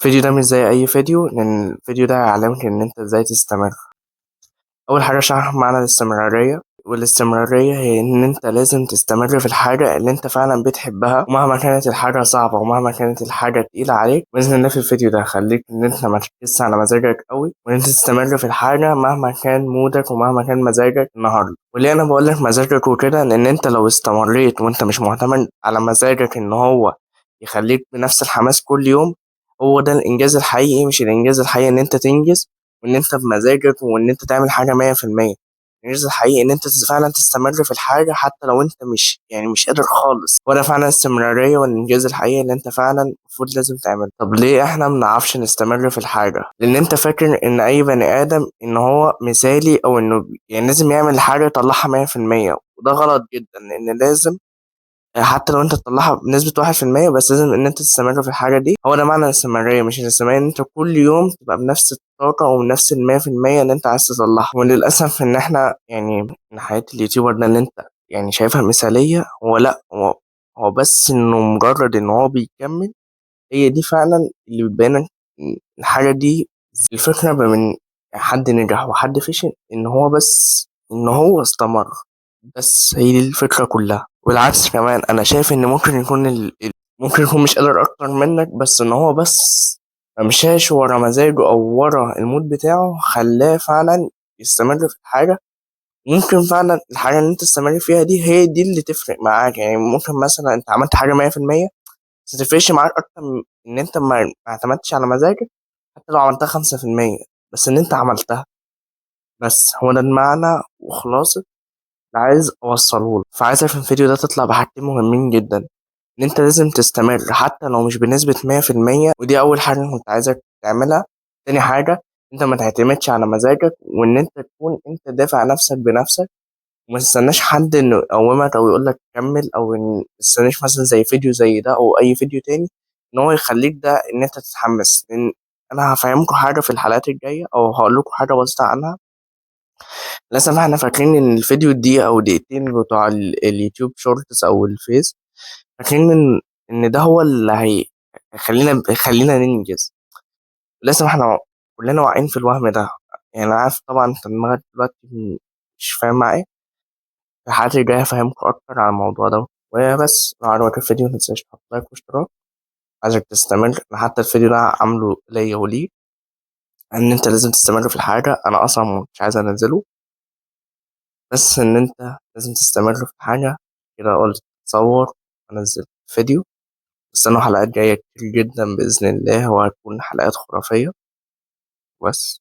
الفيديو ده مش زي أي فيديو، لأن الفيديو ده هيعلمك إن أنت إزاي تستمر. أول حاجة أشرح معنى الاستمرارية، والاستمرارية هي إن أنت لازم تستمر في الحاجة اللي أنت فعلا بتحبها، ومهما كانت الحاجة صعبة ومهما كانت الحاجة تقيلة عليك. بإذن الله في الفيديو ده هخليك إن أنت ما تركزش على مزاجك قوي، وإن أنت تستمر في الحاجة مهما كان مودك ومهما كان مزاجك النهاردة. وليه أنا بقولك مزاجك وكده؟ لأن أنت لو استمريت وأنت مش معتمد على مزاجك إن هو يخليك بنفس الحماس كل يوم، هو ده الإنجاز الحقيقي. مش الإنجاز الحقيقي إن أنت تنجز وإن أنت بمزاجك وإن أنت تعمل حاجة 100%. الإنجاز الحقيقي إن أنت فعلا تستمر في الحاجة حتى لو أنت مش قادر خالص. وده فعلا استمرارية، والإنجاز الحقيقي اللي أنت فعلا المفروض لازم تعمله. طب ليه إحنا منعرفش نستمر في الحاجة؟ لأن أنت فاكر إن أي بني آدم إن هو مثالي، أو إنه يعني لازم يعمل حاجة يطلعها 100%. وده غلط جدا، لأن لازم حتى لو انت تطلعها بنسبة 1%، بس لازم ان انت تستمر في الحاجة دي. هو ده معنى الاستمرارية. مش الاستمرارية ان انت كل يوم تبقى بنفس الطاقة وبنفس 100% اللي انت عايز تطلعها. وللأسف ان احنا يعني من حياة اليوتيوبر ده اللي انت يعني شايفها مثالية، هو لا، هو بس انه مجرد ان هو بيكمل. هي دي فعلا اللي بتبين الحاجة دي. الفكرة من حد نجح وحد فشل ان هو بس ان هو استمر. بس هي دي الفكرة كلها. والعكس كمان، أنا شايف إن ممكن يكون ممكن يكون مش قادر أكتر منك، بس إن هو بس ممشاش ورا مزاجه أو ورا المود بتاعه خلاه فعلا يستمر في الحاجة. ممكن فعلا الحاجة اللي أنت تستمر فيها دي هي دي اللي تفرق معاك. يعني ممكن مثلا أنت عملت حاجة 100%، بس متفرقش معاك أكتر من إن أنت ما اعتمدتش على مزاجك. حتى لو عملتها 5%، بس إن أنت عملتها. بس هو ده المعنى وخلاصة اللي عايز اوصله لك. فعايزك في الفيديو ده تطلع بحاجتين مهمين جدا: ان انت لازم تستمر حتى لو مش بنسبة 100%، ودي اول حاجة كنت عايزك تعملها. تاني حاجة، انت ما تعتمدش على مزاجك، وان انت تكون انت دافع نفسك بنفسك. وما تستناش حد انه يقومك او يقول لك كمل، او ان ما تستناش مثلا زي فيديو زي ده او اي فيديو تاني ان هو يخليك ده ان انت تتحمس. لان انا هفهمكم حاجة في الحلقات الجاية، او هقول لكم حاجة بسيطة عنها. للأسف احنا فاكرين ان الفيديو دقيقة او دقيقتين بتوع اليوتيوب شورتس او الفيس، فاكرين ان ده هو اللي هيخلينا ننجز. للأسف احنا كلنا واقعين في الوهم ده. يعني انا عارف طبعا انت دماغك دلوقتي مش فاهم معايا. في الحلقات الجاية هفهمكوا اكتر عن الموضوع ده. وبس لو عجبك الفيديو متنساش تحط لايك واشتراك. عايزك تستمر. أنا حتى الفيديو ده عامله ليا وليك، ان انت لازم تستمر في الحاجة. انا اصلا مش عايز انزله، بس إن أنت لازم تستمر في حاجة. كده قلت أتصور وأنزل فيديو. استنوا حلقات جاية كتير جدا بإذن الله، وهتكون حلقات خرافية. بس.